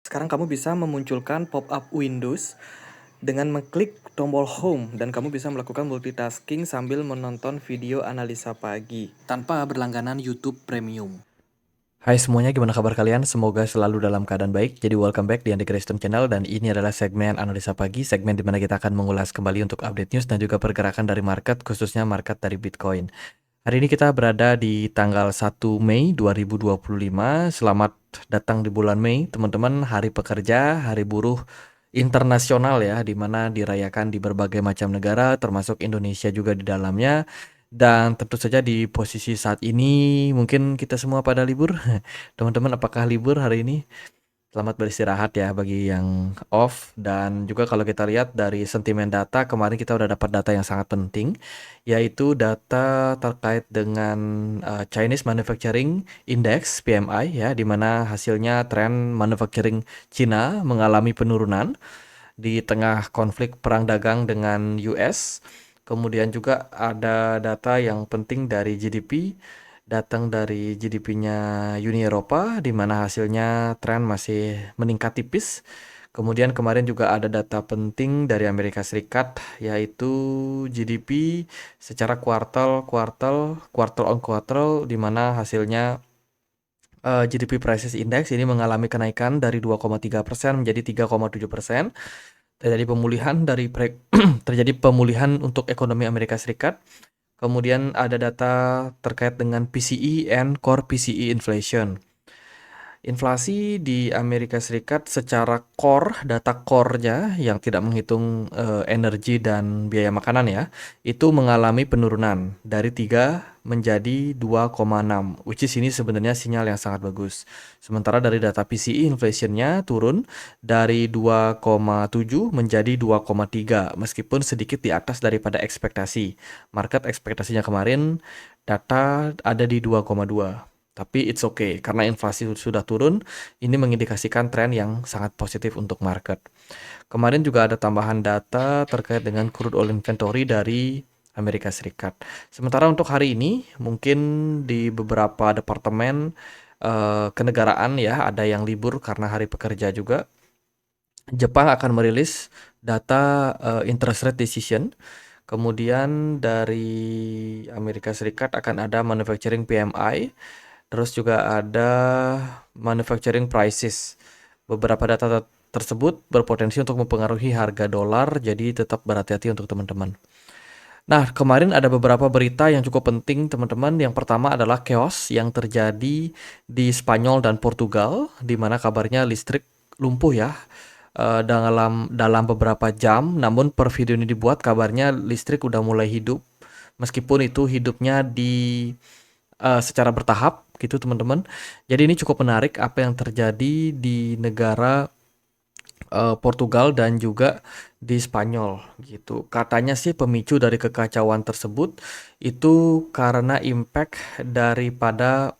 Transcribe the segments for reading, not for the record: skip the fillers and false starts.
Sekarang kamu bisa memunculkan pop-up Windows dengan mengklik tombol Home dan kamu bisa melakukan multitasking sambil menonton video analisa pagi tanpa berlangganan YouTube Premium. Hai semuanya, gimana kabar kalian? Semoga selalu dalam keadaan baik. Jadi welcome back di Andy Kristen Channel dan ini adalah segmen Analisa Pagi, segmen di mana kita akan mengulas kembali untuk update news dan juga pergerakan dari market, khususnya market dari Bitcoin. Hari ini kita berada di tanggal 1 Mei 2025. Selamat datang di bulan Mei, teman-teman. Hari pekerja, hari buruh internasional ya, di mana dirayakan di berbagai macam negara, termasuk Indonesia juga di dalamnya. Dan tentu saja di posisi saat ini mungkin kita semua pada libur. Teman-teman, apakah libur hari ini? Selamat beristirahat ya bagi yang off. Dan juga kalau kita lihat dari sentimen data, kemarin kita udah dapat data yang sangat penting, yaitu data terkait dengan Chinese Manufacturing Index PMI ya, di mana hasilnya tren manufacturing Cina mengalami penurunan di tengah konflik perang dagang dengan US. Kemudian juga ada data yang penting dari GDP, datang dari GDP-nya Uni Eropa, di mana hasilnya tren masih meningkat tipis. Kemudian kemarin juga ada data penting dari Amerika Serikat, yaitu GDP secara quarter on quarter, di mana hasilnya GDP Prices Index ini mengalami kenaikan dari 2,3% menjadi 3,7%. Terjadi pemulihan terjadi pemulihan untuk ekonomi Amerika Serikat. Kemudian ada data terkait dengan PCE and core PCE inflation. Inflasi di Amerika Serikat secara core, data core-nya yang tidak menghitung energi dan biaya makanan ya, itu mengalami penurunan dari 3 menjadi 2,6, which is ini sebenarnya sinyal yang sangat bagus. Sementara dari data PCE inflation-nya turun dari 2,7 menjadi 2,3, meskipun sedikit di atas daripada ekspektasi. Market ekspektasinya kemarin data ada di 2,2. Tapi it's okay, karena inflasi sudah turun, ini mengindikasikan tren yang sangat positif untuk market. Kemarin juga ada tambahan data terkait dengan crude oil inventory dari Amerika Serikat. Sementara untuk hari ini, mungkin di beberapa departemen kenegaraan ya, ada yang libur karena hari pekerja juga. Jepang akan merilis data interest rate decision. Kemudian dari Amerika Serikat akan ada manufacturing PMI. Terus juga ada manufacturing prices. Beberapa data tersebut berpotensi untuk mempengaruhi harga dolar, jadi tetap berhati-hati untuk teman-teman. Nah, kemarin ada beberapa berita yang cukup penting, teman-teman. Yang pertama adalah chaos yang terjadi di Spanyol dan Portugal, di mana kabarnya listrik lumpuh ya dalam beberapa jam. Namun per video ini dibuat, kabarnya listrik udah mulai hidup. Meskipun itu hidupnya secara bertahap gitu teman-teman. Jadi ini cukup menarik apa yang terjadi di negara Portugal dan juga di Spanyol gitu. Katanya sih pemicu dari kekacauan tersebut itu karena impact daripada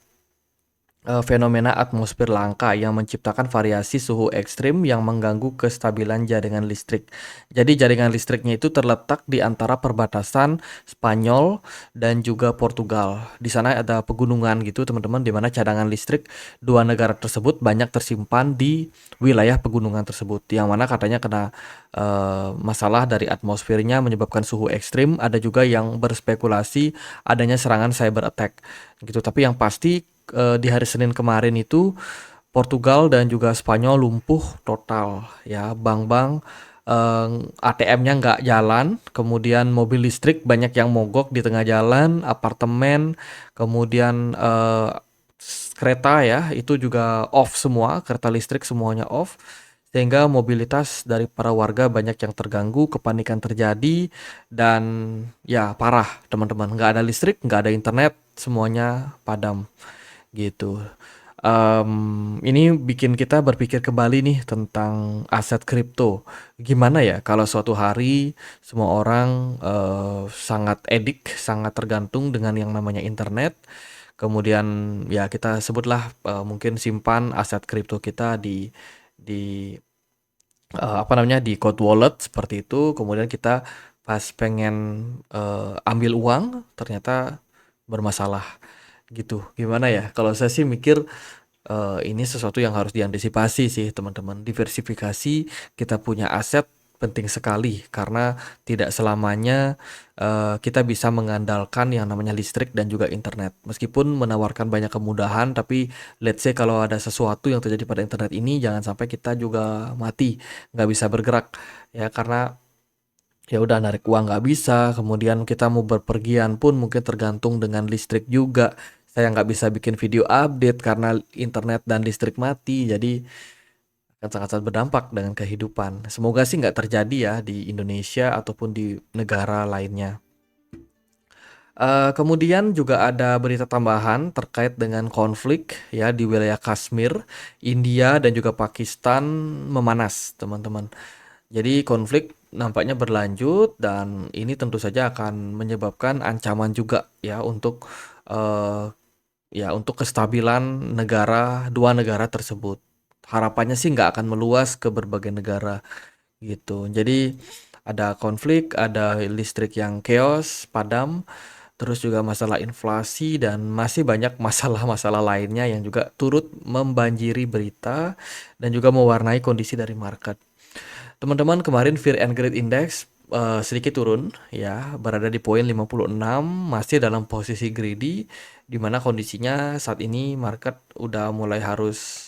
fenomena atmosfer langka yang menciptakan variasi suhu ekstrim yang mengganggu kestabilan jaringan listrik. Jadi jaringan listriknya itu terletak di antara perbatasan Spanyol dan juga Portugal. Di sana ada pegunungan gitu teman-teman, di mana cadangan listrik dua negara tersebut banyak tersimpan di wilayah pegunungan tersebut. Yang mana katanya kena masalah dari atmosfernya menyebabkan suhu ekstrim. Ada juga yang berspekulasi adanya serangan cyber attack gitu. Tapi yang pasti di hari Senin kemarin itu Portugal dan juga Spanyol lumpuh total ya, bank-bank ATM-nya nggak jalan, kemudian mobil listrik banyak yang mogok di tengah jalan, apartemen, kemudian kereta ya itu juga off semua, kereta listrik semuanya off, sehingga mobilitas dari para warga banyak yang terganggu, kepanikan terjadi, dan ya parah teman-teman, nggak ada listrik, nggak ada internet, semuanya padam gitu. Ini bikin kita berpikir kembali nih tentang aset kripto. Gimana ya kalau suatu hari semua orang sangat edik, sangat tergantung dengan yang namanya internet. Kemudian ya kita sebutlah mungkin simpan aset kripto kita di apa namanya di cold wallet seperti itu. Kemudian kita pas pengen ambil uang ternyata bermasalah gitu. Gimana ya? Kalau saya sih mikir Ini sesuatu yang harus diantisipasi sih teman-teman. Diversifikasi kita punya aset penting sekali karena tidak selamanya kita bisa mengandalkan yang namanya listrik dan juga internet. Meskipun menawarkan banyak kemudahan, tapi let's say kalau ada sesuatu yang terjadi pada internet ini, jangan sampai kita juga mati, nggak bisa bergerak ya karena ya udah narik uang nggak bisa, kemudian kita mau berpergian pun mungkin tergantung dengan listrik juga. Saya nggak bisa bikin video update karena internet dan listrik mati, jadi akan sangat-sangat berdampak dengan kehidupan. Semoga sih nggak terjadi ya di Indonesia ataupun di negara lainnya. Kemudian juga ada berita tambahan terkait dengan konflik ya di wilayah Kashmir, India dan juga Pakistan memanas, teman-teman. Jadi konflik nampaknya berlanjut dan ini tentu saja akan menyebabkan ancaman juga ya eh, untuk kestabilan dua negara tersebut. Harapannya sih nggak akan meluas ke berbagai negara gitu. Jadi ada konflik, ada listrik yang chaos, padam, terus juga masalah inflasi dan masih banyak masalah-masalah lainnya yang juga turut membanjiri berita dan juga mewarnai kondisi dari market. Teman-teman, kemarin Fear and Greed Index sedikit turun ya, berada di poin 56, masih dalam posisi greedy di mana kondisinya saat ini market udah mulai harus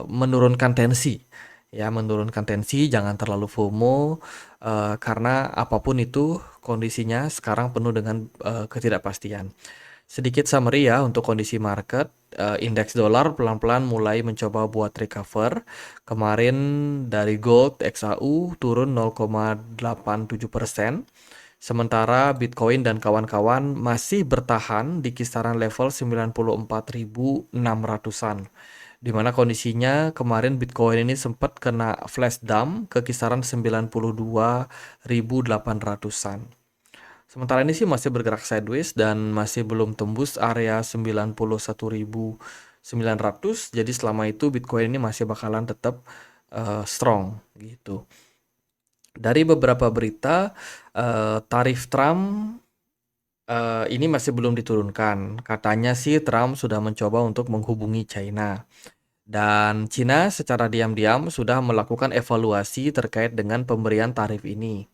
menurunkan tensi. Ya, menurunkan tensi, jangan terlalu FOMO karena apapun itu kondisinya sekarang penuh dengan ketidakpastian. Sedikit summary ya untuk kondisi market. Indeks dolar pelan-pelan mulai mencoba buat recover. Kemarin dari gold XAU turun 0,87%. Sementara Bitcoin dan kawan-kawan masih bertahan di kisaran level 94.600-an. Di mana kondisinya kemarin Bitcoin ini sempat kena flash dump ke kisaran 92.800-an. Sementara ini sih masih bergerak sideways dan masih belum tembus area 91.900. Jadi selama itu Bitcoin ini masih bakalan tetap strong gitu. Dari beberapa berita, tarif Trump ini masih belum diturunkan. Katanya sih Trump sudah mencoba untuk menghubungi China. Dan China secara diam-diam sudah melakukan evaluasi terkait dengan pemberian tarif ini.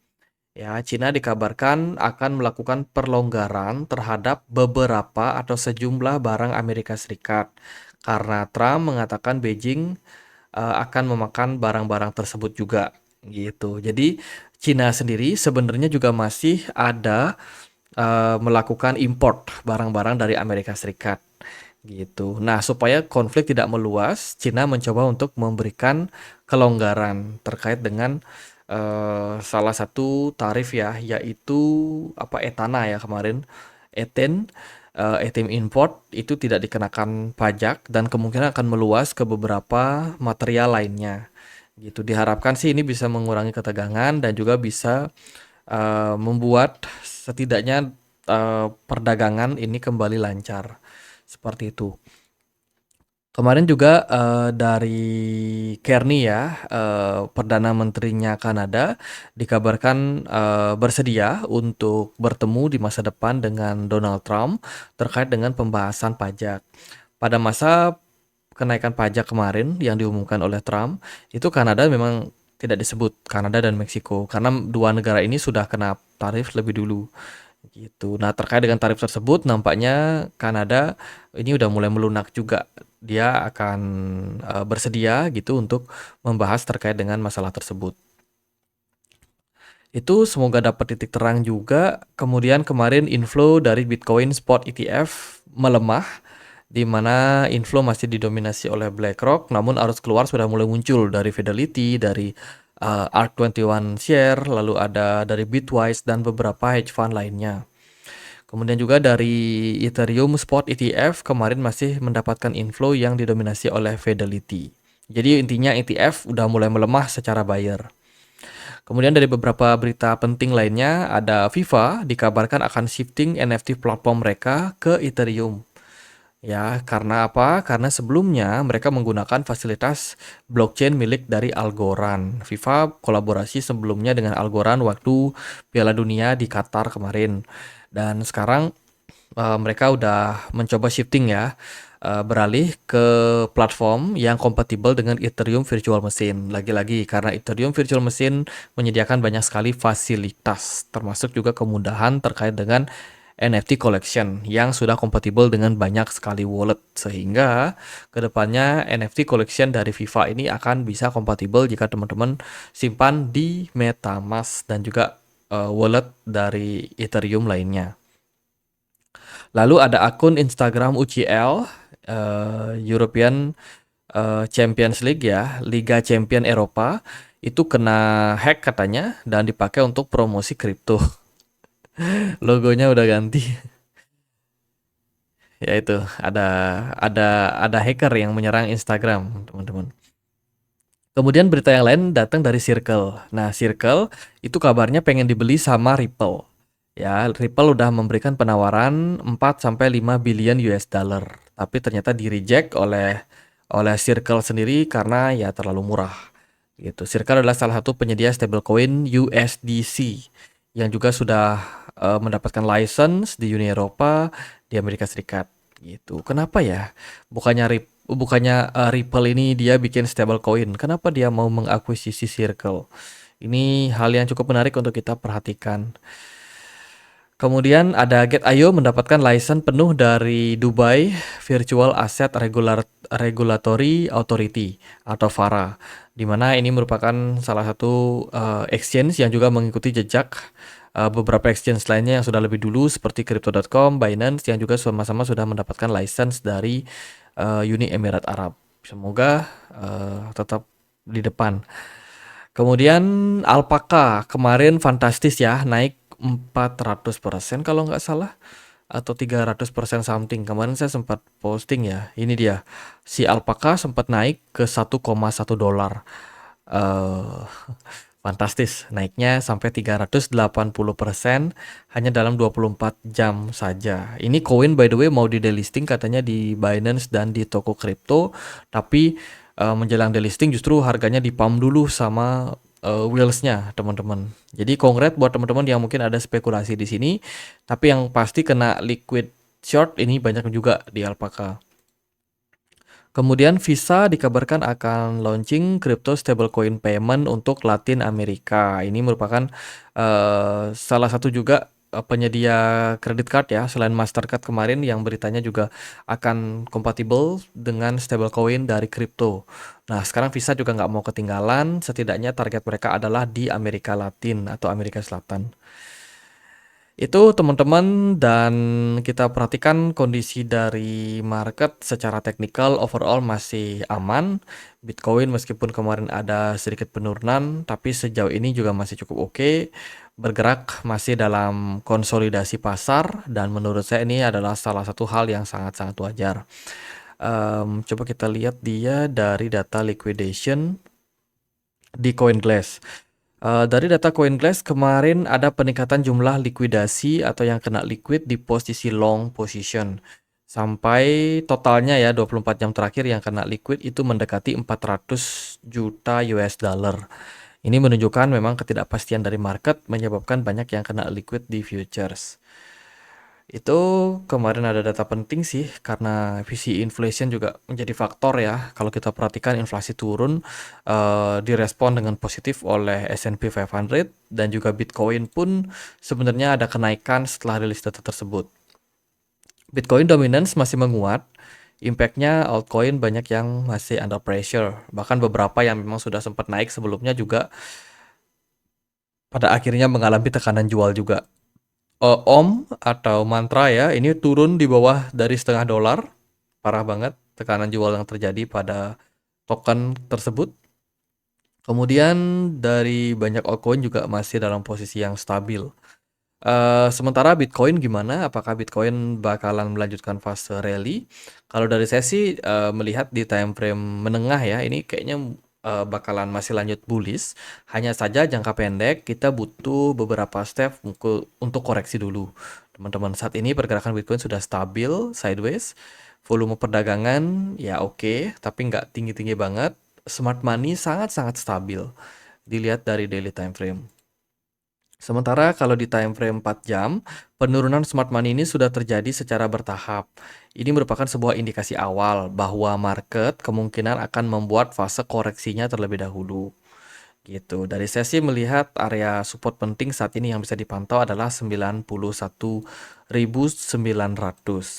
Ya, China dikabarkan akan melakukan perlonggaran terhadap beberapa atau sejumlah barang Amerika Serikat karena Trump mengatakan Beijing akan memakan barang-barang tersebut juga gitu. Jadi China sendiri sebenarnya juga masih ada melakukan import barang-barang dari Amerika Serikat gitu. Nah, supaya konflik tidak meluas, Cina mencoba untuk memberikan kelonggaran terkait dengan salah satu tarif ya, yaitu etana ya kemarin, eten, ethane import itu tidak dikenakan pajak dan kemungkinan akan meluas ke beberapa material lainnya. Gitu. Diharapkan sih ini bisa mengurangi ketegangan dan juga bisa membuat setidaknya perdagangan ini kembali lancar. Seperti itu. Kemarin juga dari Kearney ya, Perdana Menterinya Kanada dikabarkan bersedia untuk bertemu di masa depan dengan Donald Trump terkait dengan pembahasan pajak. Pada masa kenaikan pajak kemarin yang diumumkan oleh Trump, itu Kanada memang tidak disebut, Kanada dan Meksiko, karena dua negara ini sudah kena tarif lebih dulu. Gitu. Nah, terkait dengan tarif tersebut, nampaknya Kanada ini udah mulai melunak juga. Dia akan bersedia gitu untuk membahas terkait dengan masalah tersebut. Itu semoga dapat titik terang juga. Kemudian kemarin inflow dari Bitcoin Spot ETF melemah, di mana inflow masih didominasi oleh BlackRock, namun arus keluar sudah mulai muncul dari Fidelity, dari ARK21 Share, lalu ada dari Bitwise dan beberapa hedge fund lainnya. Kemudian juga dari Ethereum Spot ETF kemarin masih mendapatkan inflow yang didominasi oleh Fidelity. Jadi intinya ETF udah mulai melemah secara buyer. Kemudian dari beberapa berita penting lainnya, ada FIFA dikabarkan akan shifting NFT platform mereka ke Ethereum. Ya, karena apa? Karena sebelumnya mereka menggunakan fasilitas blockchain milik dari Algorand. FIFA kolaborasi sebelumnya dengan Algorand waktu Piala Dunia di Qatar kemarin. Dan sekarang mereka udah mencoba shifting ya. beralih ke platform yang kompatibel dengan Ethereum Virtual Machine. Lagi-lagi karena Ethereum Virtual Machine menyediakan banyak sekali fasilitas, termasuk juga kemudahan terkait dengan NFT collection yang sudah kompatibel dengan banyak sekali wallet, sehingga kedepannya NFT collection dari FIFA ini akan bisa kompatibel jika teman-teman simpan di MetaMask dan juga wallet dari Ethereum lainnya. Lalu ada akun Instagram UCL, European Champions League ya, Liga Champion Eropa, itu kena hack katanya dan dipakai untuk promosi kripto. Logonya udah ganti. Ya itu, ada hacker yang menyerang Instagram, teman-teman. Kemudian berita yang lain datang dari Circle. Nah, Circle itu kabarnya pengen dibeli sama Ripple. Ya, Ripple udah memberikan penawaran 4 sampai 5 billion US dollar. Tapi ternyata di-reject oleh Circle sendiri karena ya terlalu murah. Gitu. Circle adalah salah satu penyedia stablecoin USDC yang juga sudah mendapatkan license di Uni Eropa, di Amerika Serikat. Gitu. Kenapa ya? Bukannya Ripple ini dia bikin stablecoin. Kenapa dia mau mengakuisisi Circle? Ini hal yang cukup menarik untuk kita perhatikan. Kemudian ada Get.io mendapatkan license penuh dari Dubai Virtual Asset Regulatory Authority atau FARA, di mana ini merupakan salah satu exchange yang juga mengikuti jejak beberapa exchange lainnya yang sudah lebih dulu seperti Crypto.com, Binance yang juga sama-sama sudah mendapatkan license dari Uni Emirat Arab. Semoga tetap di depan. Kemudian Alpaka kemarin fantastis ya, naik 400% kalau nggak salah atau 300% something. Kemarin saya sempat posting ya. Ini dia. Si Alpaka sempat naik ke 1,1 dolar. Eh fantastis, naiknya sampai 380% hanya dalam 24 jam saja. Ini koin by the way mau di delisting katanya di Binance dan di toko kripto, tapi menjelang delisting justru harganya di-pump dulu sama whales-nya, teman-teman. Jadi congrats buat teman-teman yang mungkin ada spekulasi di sini, tapi yang pasti kena liquid short ini banyak juga di Alpaka. Kemudian Visa dikabarkan akan launching crypto stablecoin payment untuk Latin Amerika. Ini merupakan salah satu juga penyedia kredit card ya, selain Mastercard kemarin yang beritanya juga akan kompatibel dengan stablecoin dari kripto. Nah, sekarang Visa juga nggak mau ketinggalan, setidaknya target mereka adalah di Amerika Latin atau Amerika Selatan. Itu teman-teman, dan kita perhatikan kondisi dari market secara teknikal overall masih aman. Bitcoin meskipun kemarin ada sedikit penurunan, tapi sejauh ini juga masih cukup oke. Bergerak masih dalam konsolidasi pasar dan menurut saya ini adalah salah satu hal yang sangat-sangat wajar. Coba kita lihat dia dari data liquidation di CoinGlass. Dari data CoinGlass kemarin ada peningkatan jumlah likuidasi atau yang kena liquid di posisi long position. Sampai totalnya ya 24 jam terakhir yang kena liquid itu mendekati 400 juta US dollar. Ini menunjukkan memang ketidakpastian dari market menyebabkan banyak yang kena liquid di futures. Itu kemarin ada data penting sih karena visi inflation juga menjadi faktor ya. Kalau kita perhatikan inflasi turun direspon dengan positif oleh S&P 500 dan juga Bitcoin pun sebenarnya ada kenaikan setelah rilis data tersebut. Bitcoin dominance masih menguat. Impactnya altcoin banyak yang masih under pressure. Bahkan beberapa yang memang sudah sempat naik sebelumnya juga pada akhirnya mengalami tekanan jual juga. Om atau mantra ya, ini turun di bawah dari setengah dolar. Parah banget tekanan jual yang terjadi pada token tersebut. Kemudian dari banyak altcoin juga masih dalam posisi yang stabil. Sementara Bitcoin gimana? Apakah Bitcoin bakalan melanjutkan fase rally? Kalau dari saya sih melihat di time frame menengah ya, ini kayaknya bakalan masih lanjut bullish. Hanya saja jangka pendek kita butuh beberapa step untuk koreksi dulu. Teman-teman, saat ini pergerakan Bitcoin sudah stabil, sideways. Volume perdagangan ya oke, tapi nggak tinggi-tinggi banget. Smart money sangat-sangat stabil. Dilihat dari daily time frame. Sementara kalau di time frame 4 jam, penurunan smart money ini sudah terjadi secara bertahap. Ini merupakan sebuah indikasi awal bahwa market kemungkinan akan membuat fase koreksinya terlebih dahulu. Gitu. Dari saya sih melihat area support penting saat ini yang bisa dipantau adalah 91.900.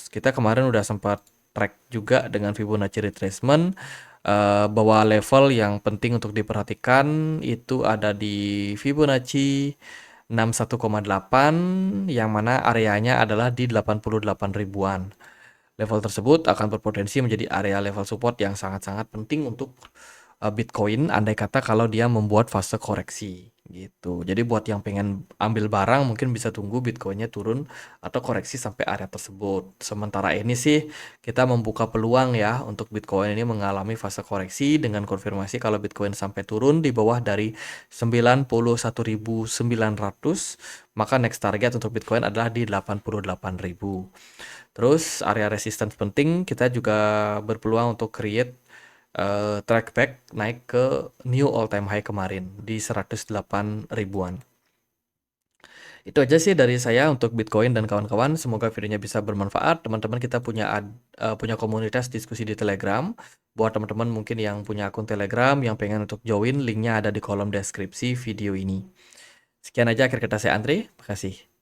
Kita kemarin udah sempat track juga dengan Fibonacci retracement, bahwa level yang penting untuk diperhatikan itu ada di Fibonacci 61,8 yang mana areanya adalah di 88 ribuan. Level tersebut akan berpotensi menjadi area level support yang sangat-sangat penting untuk Bitcoin andai kata kalau dia membuat fase koreksi gitu. Jadi buat yang pengen ambil barang mungkin bisa tunggu Bitcoinnya turun atau koreksi sampai area tersebut. Sementara ini sih kita membuka peluang ya untuk Bitcoin ini mengalami fase koreksi dengan konfirmasi kalau Bitcoin sampai turun di bawah dari 91.900, maka next target untuk Bitcoin adalah di 88.000. Terus area resistance penting kita juga berpeluang untuk create track back naik ke new all time high kemarin di 108 ribuan. Itu aja sih dari saya untuk Bitcoin dan kawan-kawan. Semoga videonya bisa bermanfaat. Teman-teman kita punya komunitas diskusi di Telegram. Buat teman-teman mungkin yang punya akun Telegram yang pengen untuk join, linknya ada di kolom deskripsi video ini. Sekian aja akhir kata saya Andre. Makasih.